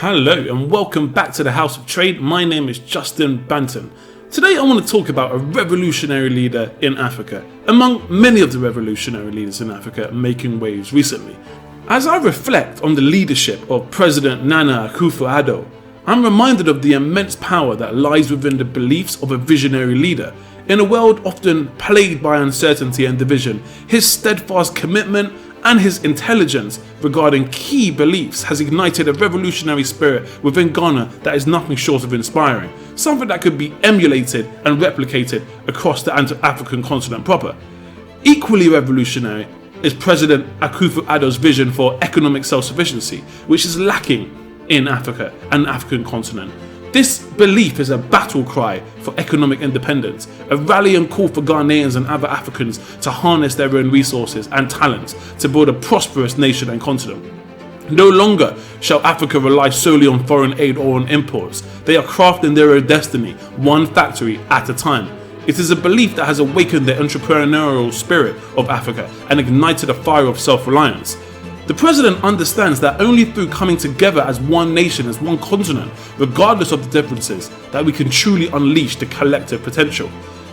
Hello and welcome back to the House of Trade. My name is Justin Banton. Today I want to talk about a revolutionary leader in Africa, among many of the revolutionary leaders in Africa making waves recently. As I reflect on the leadership of President Nana Akufo-Addo, I'm reminded of the immense power that lies within the beliefs of a visionary leader. In a world often plagued by uncertainty and division, his steadfast commitment and his intelligence regarding key beliefs has ignited a revolutionary spirit within Ghana that is nothing short of inspiring, something that could be emulated and replicated across the African continent proper. Equally revolutionary is President Akufo-Addo's vision for economic self-sufficiency, which is lacking in Africa and the African continent. This belief is a battle cry for economic independence, a rallying call for Ghanaians and other Africans to harness their own resources and talents to build a prosperous nation and continent. No longer shall Africa rely solely on foreign aid or on imports. They are crafting their own destiny, one factory at a time. It is a belief that has awakened the entrepreneurial spirit of Africa and ignited a fire of self-reliance. The president understands that only through coming together as one nation, as one continent, regardless of the differences, that we can truly unleash the collective potential.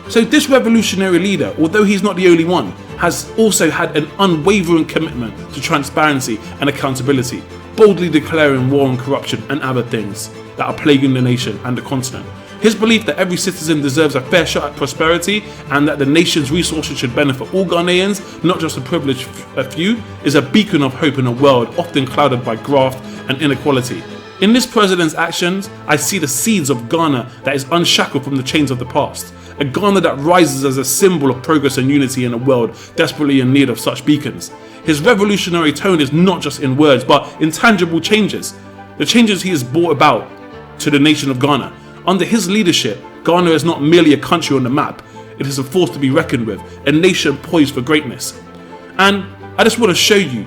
So this revolutionary leader, although he's not the only one, has also had an unwavering commitment to transparency and accountability, boldly declaring war on corruption and other things that are plaguing the nation and the continent. His belief that every citizen deserves a fair shot at prosperity and that the nation's resources should benefit all Ghanaians, not just a privileged few, is a beacon of hope in a world often clouded by graft and inequality. In this president's actions, I see the seeds of Ghana that is unshackled from the chains of the past. A Ghana that rises as a symbol of progress and unity in a world desperately in need of such beacons. His revolutionary tone is not just in words, but in tangible changes. The changes he has brought about to the nation of Ghana. Under his leadership, Ghana is not merely a country on the map, it is a force to be reckoned with, a nation poised for greatness. And I just want to show you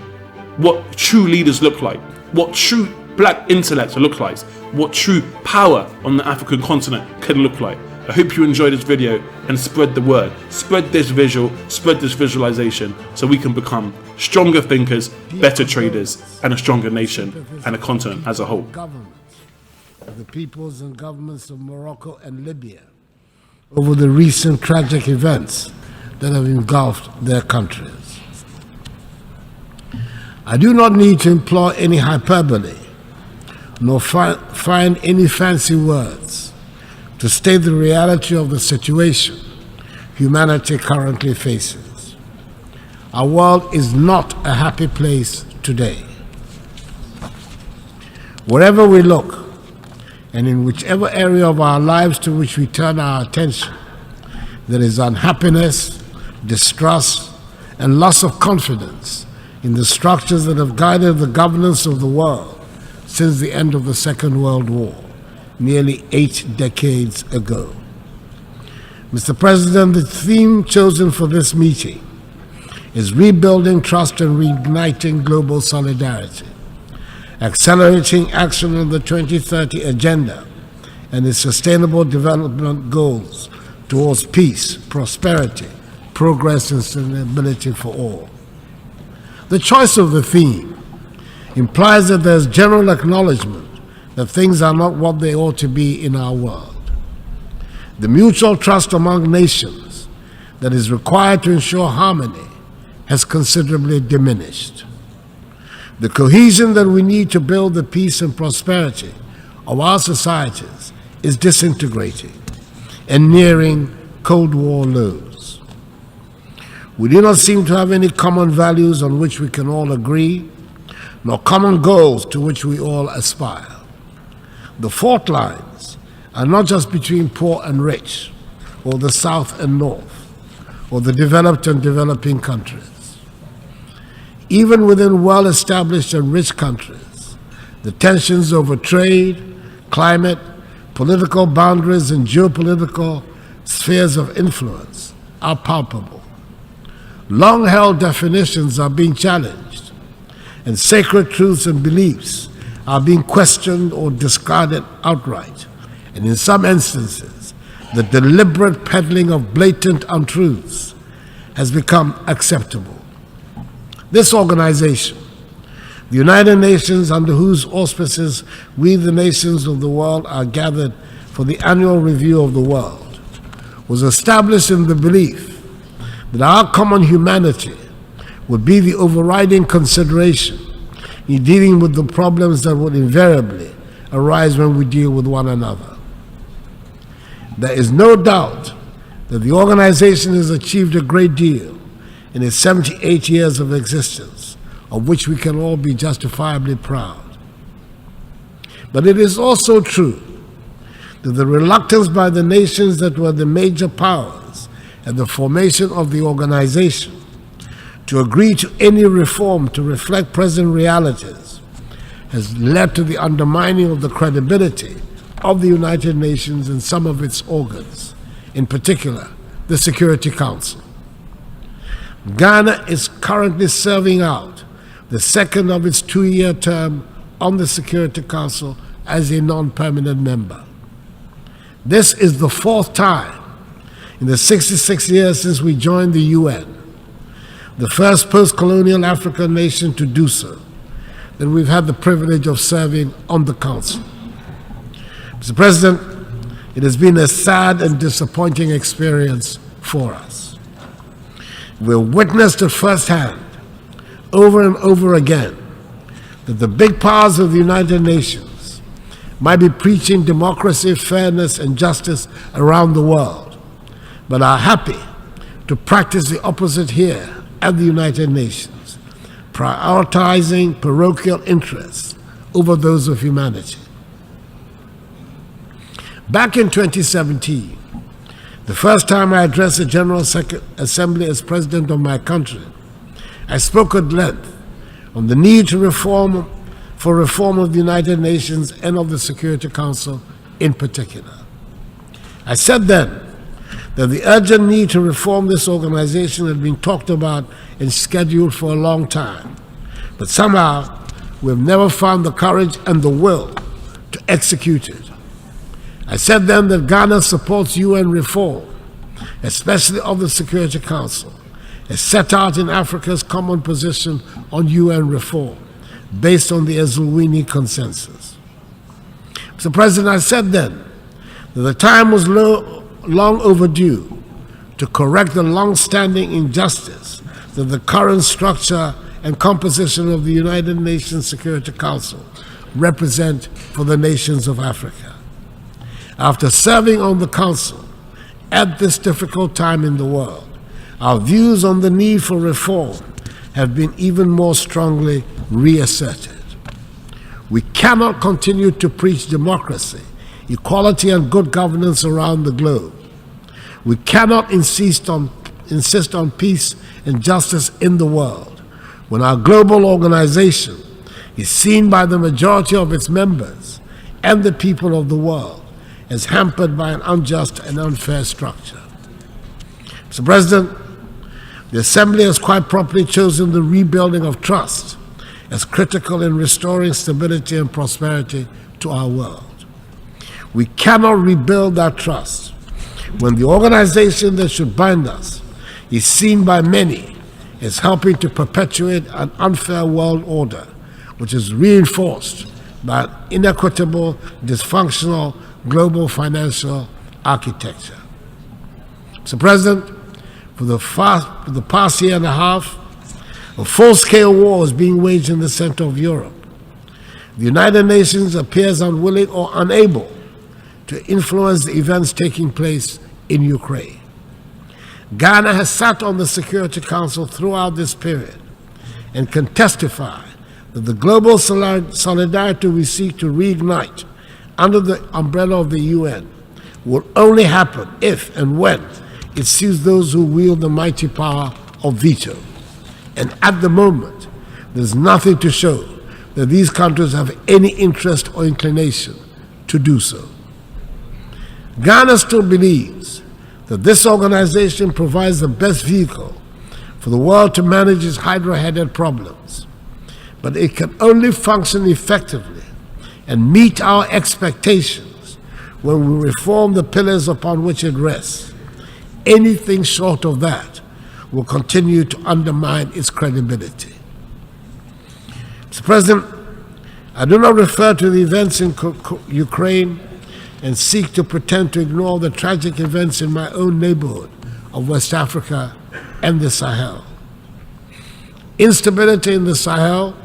what true leaders look like, what true black intellect look like, what true power on the African continent can look like. I hope you enjoyed this video and spread the word, spread this visual, spread this visualization so we can become stronger thinkers, better traders, and a stronger nation and a continent as a whole. The peoples and governments of Morocco and Libya over the recent tragic events that have engulfed their countries. I do not need to employ any hyperbole, nor find any fancy words to state the reality of the situation humanity currently faces. Our world is not a happy place today. Wherever we look, and in whichever area of our lives to which we turn our attention, there is unhappiness, distrust, and loss of confidence in the structures that have guided the governance of the world since the end of the Second World War, nearly 8 decades ago. Mr. President, the theme chosen for this meeting is rebuilding trust and reigniting global solidarity, accelerating action on the 2030 agenda and its sustainable development goals towards peace, prosperity, progress, and sustainability for all. The choice of the theme implies that there's general acknowledgement that things are not what they ought to be in our world. The mutual trust among nations that is required to ensure harmony has considerably diminished. The cohesion that we need to build the peace and prosperity of our societies is disintegrating and nearing Cold War lows. We do not seem to have any common values on which we can all agree, nor common goals to which we all aspire. The fault lines are not just between poor and rich, or the South and North, or the developed and developing countries. Even within well-established and rich countries, the tensions over trade, climate, political boundaries, and geopolitical spheres of influence are palpable. Long-held definitions are being challenged, and sacred truths and beliefs are being questioned or discarded outright, and in some instances, the deliberate peddling of blatant untruths has become acceptable. This organization, The United Nations, under whose auspices we, the nations of the world, are gathered for the annual review of the world, was established in the belief that our common humanity would be the overriding consideration in dealing with the problems that would invariably arise when we deal with one another. There is no doubt that the organization has achieved a great deal in its 78 years of existence, of which we can all be justifiably proud. But it is also true that the reluctance by the nations that were the major powers at the formation of the organization to agree to any reform to reflect present realities has led to the undermining of the credibility of the United Nations and some of its organs, in particular, the Security Council. Ghana is currently serving out the second of its 2-year term on the Security Council as a non-permanent member. This is the 4th time in the 66 years since we joined the UN, the first post-colonial African nation to do so, that we've had the privilege of serving on the Council. Mr. President, it has been a sad and disappointing experience for us. We've witnessed it firsthand, over and over again, that the big powers of the United Nations might be preaching democracy, fairness, and justice around the world, but are happy to practice the opposite here at the United Nations, prioritizing parochial interests over those of humanity. Back in 2017, the first time I addressed the General Assembly as President of my country, I spoke at length on the need to reform of the United Nations and of the Security Council in particular. I said then that the urgent need to reform this organization had been talked about and scheduled for a long time, but somehow we've never found the courage and the will to execute it. I said then that Ghana supports UN reform, especially of the Security Council, as set out in Africa's common position on UN reform, based on the Eswatini Consensus. Mr. President, I said then that the time was long overdue to correct the long-standing injustice that the current structure and composition of the United Nations Security Council represent for the nations of Africa. After serving on the Council at this difficult time in the world, our views on the need for reform have been even more strongly reasserted. We cannot continue to preach democracy, equality, and good governance around the globe. We cannot insist on peace and justice in the world when our global organization is seen by the majority of its members and the people of the world as hampered by an unjust and unfair structure. Mr. President, the Assembly has quite properly chosen the rebuilding of trust as critical in restoring stability and prosperity to our world. We cannot rebuild that trust when the organization that should bind us is seen by many as helping to perpetuate an unfair world order, which is reinforced by an inequitable, dysfunctional global financial architecture. Mr. President, for the past year and a half, a full-scale war is being waged in the center of Europe. The United Nations appears unwilling or unable to influence the events taking place in Ukraine. Ghana has sat on the Security Council throughout this period and can testify that the global solidarity we seek to reignite under the umbrella of the UN will only happen if and when it suits those who wield the mighty power of veto. And at the moment, there's nothing to show that these countries have any interest or inclination to do so. Ghana still believes that this organization provides the best vehicle for the world to manage its hydra-headed problems, but it can only function effectively and meet our expectations when we reform the pillars upon which it rests. Anything short of that will continue to undermine its credibility. Mr. Mr. President, I do not refer to the events in Ukraine and seek to pretend to ignore the tragic events in my own neighborhood of West Africa and the Sahel. Instability in the Sahel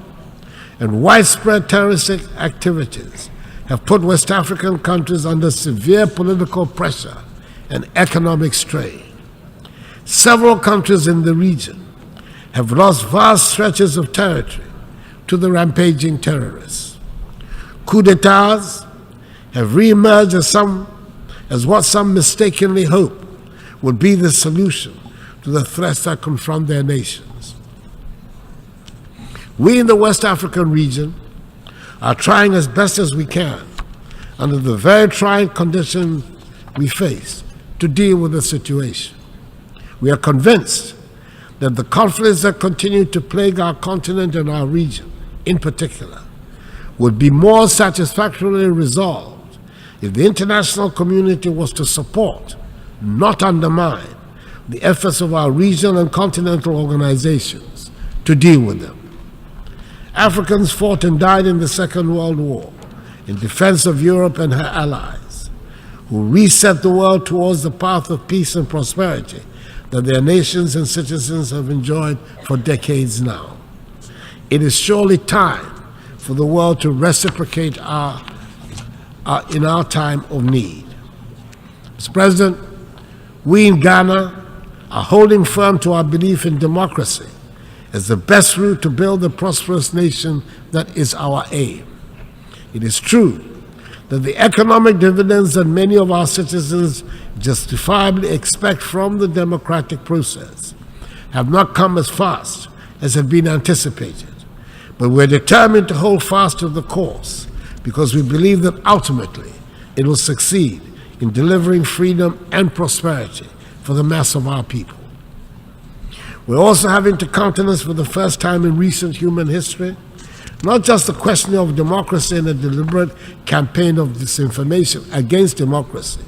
and widespread terroristic activities have put West African countries under severe political pressure and economic strain. Several countries in the region have lost vast stretches of territory to the rampaging terrorists. Coup d'etats have re-emerged as what some mistakenly hope would be the solution to the threats that confront their nations. We in the West African region are trying as best as we can, under the very trying conditions we face, to deal with the situation. We are convinced that the conflicts that continue to plague our continent and our region, in particular, would be more satisfactorily resolved if the international community was to support, not undermine, the efforts of our regional and continental organizations to deal with them. Africans fought and died in the Second World War in defense of Europe and her allies, who reset the world towards the path of peace and prosperity that their nations and citizens have enjoyed for decades now. It is surely time for the world to reciprocate in our time of need. Mr. President, we in Ghana are holding firm to our belief in democracy as the best route to build the prosperous nation that is our aim. It is true that the economic dividends that many of our citizens justifiably expect from the democratic process have not come as fast as had been anticipated. But we're determined to hold fast to the course because we believe that ultimately it will succeed in delivering freedom and prosperity for the mass of our people. We're also having to countenance for the first time in recent human history not just the question of democracy and a deliberate campaign of disinformation against democracy,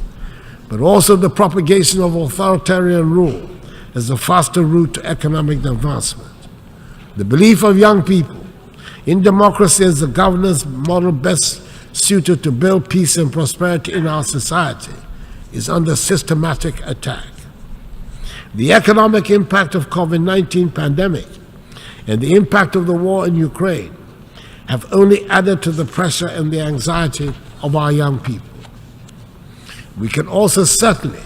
but also the propagation of authoritarian rule as the faster route to economic advancement. The belief of young people in democracy as the governance model best suited to build peace and prosperity in our society is under systematic attack. The economic impact of COVID-19 pandemic and the impact of the war in Ukraine have only added to the pressure and the anxiety of our young people. We can also certainly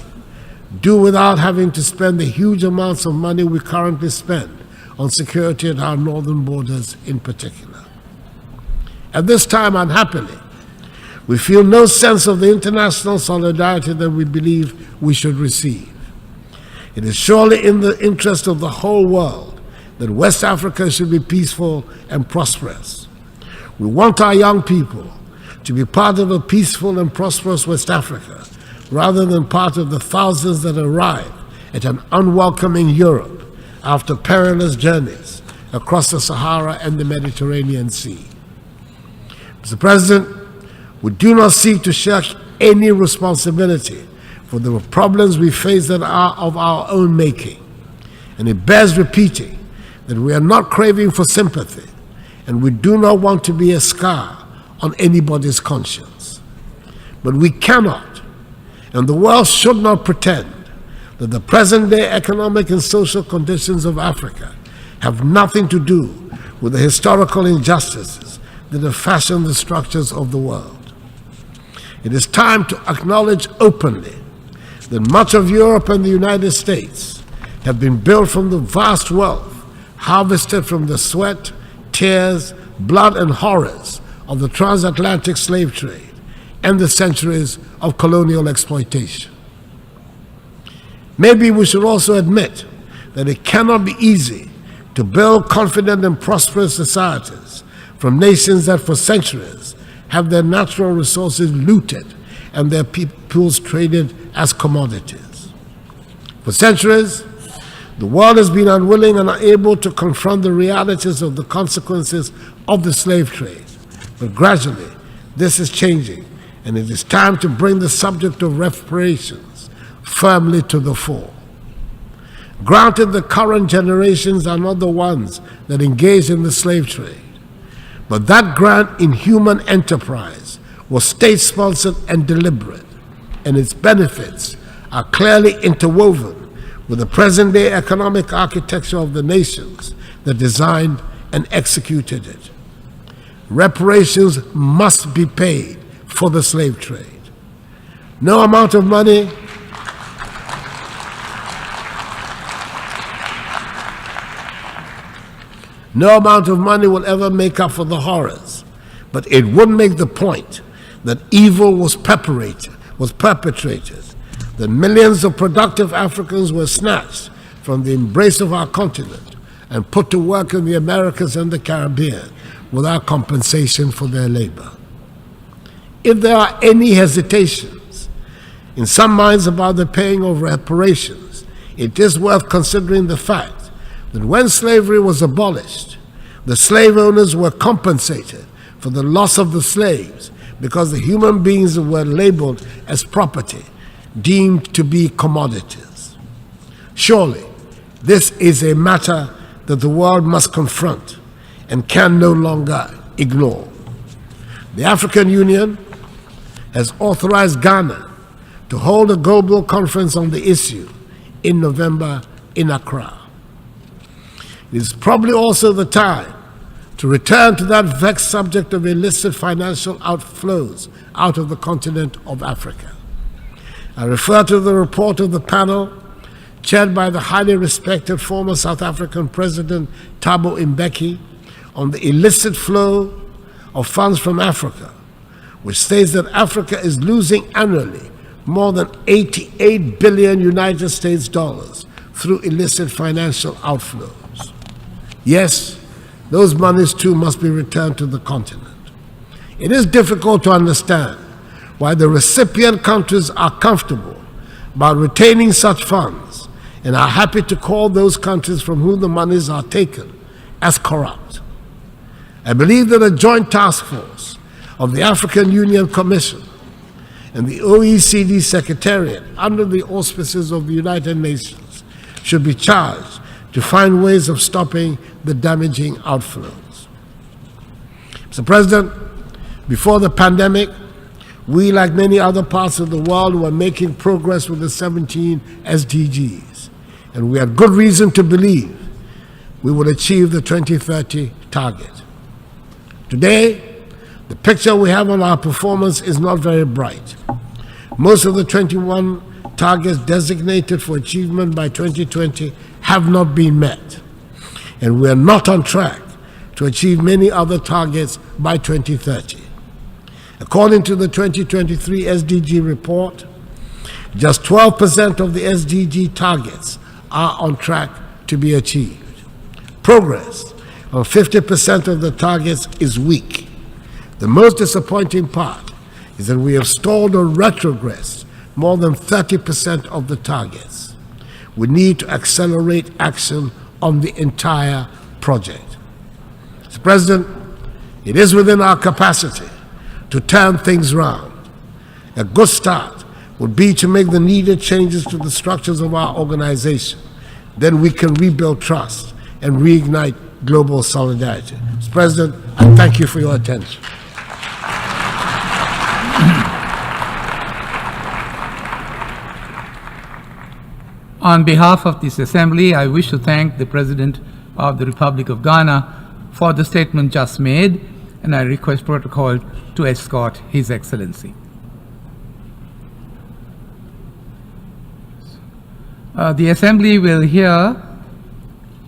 do without having to spend the huge amounts of money we currently spend on security at our northern borders in particular. At this time, unhappily, we feel no sense of the international solidarity that we believe we should receive. It is surely in the interest of the whole world that West Africa should be peaceful and prosperous. We want our young people to be part of a peaceful and prosperous West Africa, rather than part of the thousands that arrive at an unwelcoming Europe after perilous journeys across the Sahara and the Mediterranean Sea. Mr. President, we do not seek to shirk any responsibility for the problems we face that are of our own making, and it bears repeating that we are not craving for sympathy, and we do not want to be a scar on anybody's conscience. But we cannot, and the world should not pretend that the present-day economic and social conditions of Africa have nothing to do with the historical injustices that have fashioned the structures of the world. It is time to acknowledge openly that much of Europe and the United States have been built from the vast wealth harvested from the sweat, tears, blood, and horrors of the transatlantic slave trade and the centuries of colonial exploitation. Maybe we should also admit that it cannot be easy to build confident and prosperous societies from nations that for centuries have their natural resources looted and their peoples traded as commodities. For centuries, the world has been unwilling and unable to confront the realities of the consequences of the slave trade. But gradually, this is changing, and it is time to bring the subject of reparations firmly to the fore. Granted, the current generations are not the ones that engaged in the slave trade, But that grand inhuman enterprise was state-sponsored and deliberate, and its benefits are clearly interwoven with the present-day economic architecture of the nations that designed and executed it. Reparations must be paid for the slave trade. No amount of money will ever make up for the horrors, but it would make the point that evil was perpetrated, that millions of productive Africans were snatched from the embrace of our continent and put to work in the Americas and the Caribbean without compensation for their labor. If there are any hesitations in some minds about the paying of reparations, it is worth considering the fact that when slavery was abolished, the slave owners were compensated for the loss of the slaves because the human beings were labeled as property, deemed to be commodities. Surely, this is a matter that the world must confront and can no longer ignore. The African Union has authorized Ghana to hold a global conference on the issue in November in Accra. It is probably also the time to return to that vexed subject of illicit financial outflows out of the continent of Africa. I refer to the report of the panel chaired by the highly respected former South African President Thabo Mbeki on the illicit flow of funds from Africa, which states that Africa is losing annually more than 88 billion United States dollars through illicit financial outflows. Yes, those monies too must be returned to the continent. It is difficult to understand why the recipient countries are comfortable about retaining such funds and are happy to call those countries from whom the monies are taken as corrupt. I believe that a joint task force of the African Union Commission and the OECD Secretariat under the auspices of the United Nations should be charged to find ways of stopping the damaging outflows. Mr. President, before the pandemic, we, like many other parts of the world, were making progress with the 17 SDGs, and we had good reason to believe we would achieve the 2030 target. Today, the picture we have on our performance is not very bright. Most of the 21 targets designated for achievement by 2020 have not been met, and we are not on track to achieve many other targets by 2030. According to the 2023 SDG report, just 12% of the SDG targets are on track to be achieved. Progress on 50% of the targets is weak. The most disappointing part is that we have stalled or retrogressed more than 30% of the targets. We need to accelerate action on the entire project. Mr. President, it is within our capacity to turn things round. A good start would be to make the needed changes to the structures of our organization. Then we can rebuild trust and reignite global solidarity. Mr. President, I thank you for your attention. On behalf of this Assembly, I wish to thank the President of the Republic of Ghana for the statement just made, and I request protocol to escort His Excellency. The Assembly will hear